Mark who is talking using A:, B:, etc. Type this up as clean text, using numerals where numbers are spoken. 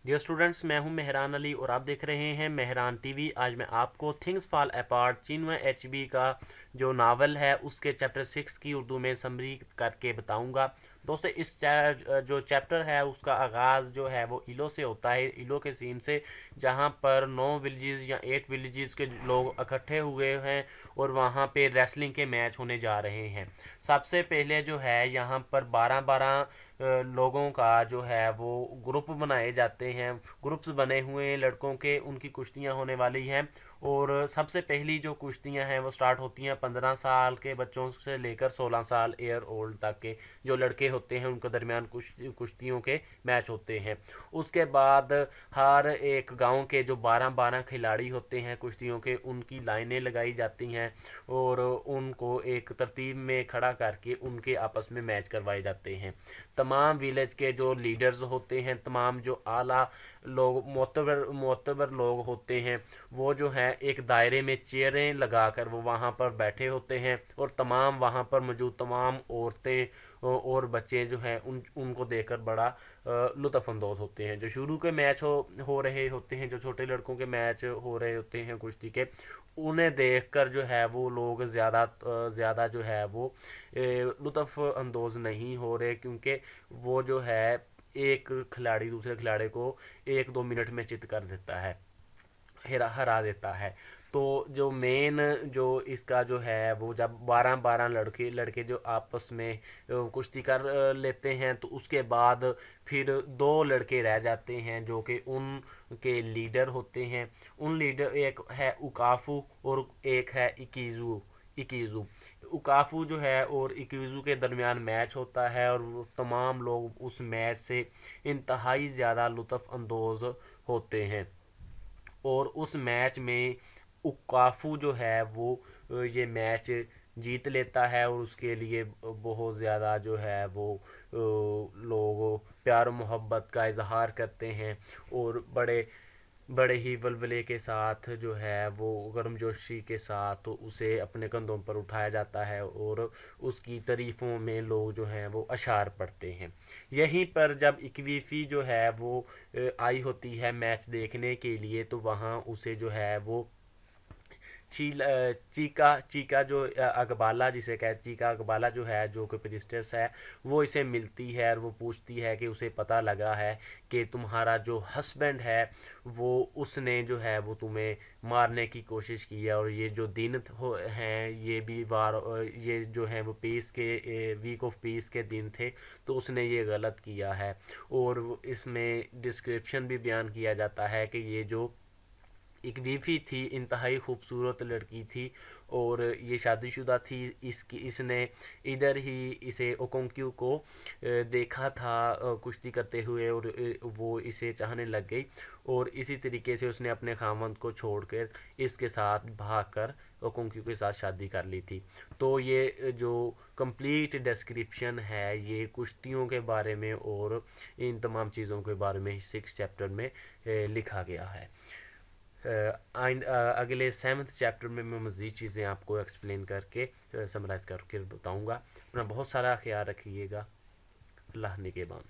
A: Dear students, मैं हूं मेहरान अली और आप देख रहे हैं मेहरान टीवी। आज मैं आपको थिंग्स फॉल अपार्ट चिन्मय एचबी का जो नावल है उसके चैप्टर 6 की उर्दू में समरी करके बताऊंगा। दोस्तों, जो चैप्टर है उसका आगाज़ जो है वो इलो से होता है, इलो के सीन से, जहां पर 9 विलेजेस या 8 विलेजेस के लोग इकट्ठे हुए हैं और वहां पे रेसलिंग के मैच होने जा रहे हैं। सबसे पहले जो है यहाँ पर 12-12 लोगों का जो है वो ग्रुप बनाए जाते हैं। ग्रुप्स बने हुए हैं लड़कों के, उनकी कुश्तियां होने वाली हैं। और सबसे पहली जो कुश्तियां हैं वो स्टार्ट होती हैं 15 साल के बच्चों से लेकर 16 साल ईयर ओल्ड तक के जो लड़के होते हैं, उनके दरमियान कुश्तियों के मैच होते हैं। उसके बाद हर एक गांव के जो 12-12 खिलाड़ी होते हैं कुश्तियों के, उनकी लाइनें लगाई जाती हैं और उनको एक तरतीब में खड़ा करके उनके आपस में मैच करवाए जाते हैं। तमाम विलेज के जो लीडर्स होते हैं, तमाम जो आला लोग, मोतबर लोग होते हैं, वो जो है एक दायरे में चेयरें लगाकर वो वहाँ पर बैठे होते हैं और तमाम वहाँ पर मौजूद तमाम औरतें और बच्चे जो हैं उनको देखकर बड़ा लुत्फ़अंदोज़ होते हैं। जो शुरू के मैच हो रहे होते हैं, जो छोटे लड़कों के मैच हो रहे होते हैं कुश्ती के, उन्हें देखकर जो है वो लोग ज़्यादा जो है वो लुत्फ़अंदोज़ नहीं हो रहे, क्योंकि वो जो है एक खिलाड़ी दूसरे खिलाड़ी को 1-2 मिनट में चित कर देता है, हरा देता है। तो जो मेन जो इसका जो है वो जब 12-12 लड़के लड़के जो आपस में कुश्ती कर लेते हैं, तो उसके बाद फिर 2 लड़के रह जाते हैं जो कि उनके लीडर होते हैं। उन लीडर, एक है उकाफू और एक है इकीजू इकीजू उकाफू जो है और इकीजू के दरमियान मैच होता है और वो तमाम लोग उस मैच से इंतहाई ज़्यादा लुत्फ़ अंदोज़ होते हैं। और उस मैच में उकाफू जो है वो ये मैच जीत लेता है और उसके लिए बहुत ज़्यादा जो है वो लोग प्यार मोहब्बत का इजहार करते हैं और बड़े बड़े ही वलवले के साथ जो है वो गर्मजोशी के साथ उसे अपने कंधों पर उठाया जाता है और उसकी तारीफ़ों में लोग जो हैं वो अशार पढ़ते हैं। यहीं पर जब इक्वीफ़ी जो है वो आई होती है मैच देखने के लिए, तो वहाँ उसे जो है वो चीका चीका जो अकबाला जिसे कहते, चीका अकबाला जो है, जो कि प्रिस्टेस है, वो इसे मिलती है और वो पूछती है कि उसे पता लगा है कि तुम्हारा जो हस्बैंड है वो उसने जो है वो तुम्हें मारने की कोशिश की है और ये जो दिन हैं ये भी ये जो हैं वो पीस के वीक ऑफ पीस के दिन थे, तो उसने ये गलत किया है। और इसमें डिस्क्रिप्शन भी बयान किया जाता है कि ये जो एक बीवी थी, इंतहाई खूबसूरत लड़की थी और ये शादीशुदा थी। इसने इधर ही इसे ओकोंक्यू को देखा था कुश्ती करते हुए और वो इसे चाहने लग गई और इसी तरीके से उसने अपने खामंद को छोड़कर इसके साथ भागकर ओकोंक्यू के साथ शादी कर ली थी। तो ये जो कंप्लीट डिस्क्रिप्शन है ये कुश्तियों के बारे में और इन तमाम चीज़ों के बारे में 6 चैप्टर में लिखा गया है। अगले 7th चैप्टर में मैं मज़ीद चीज़ें आपको एक्सप्लेन करके समराइज़ करके बताऊंगा। अपना बहुत सारा ख्याल रखिएगा। अल्लाह निगहबान।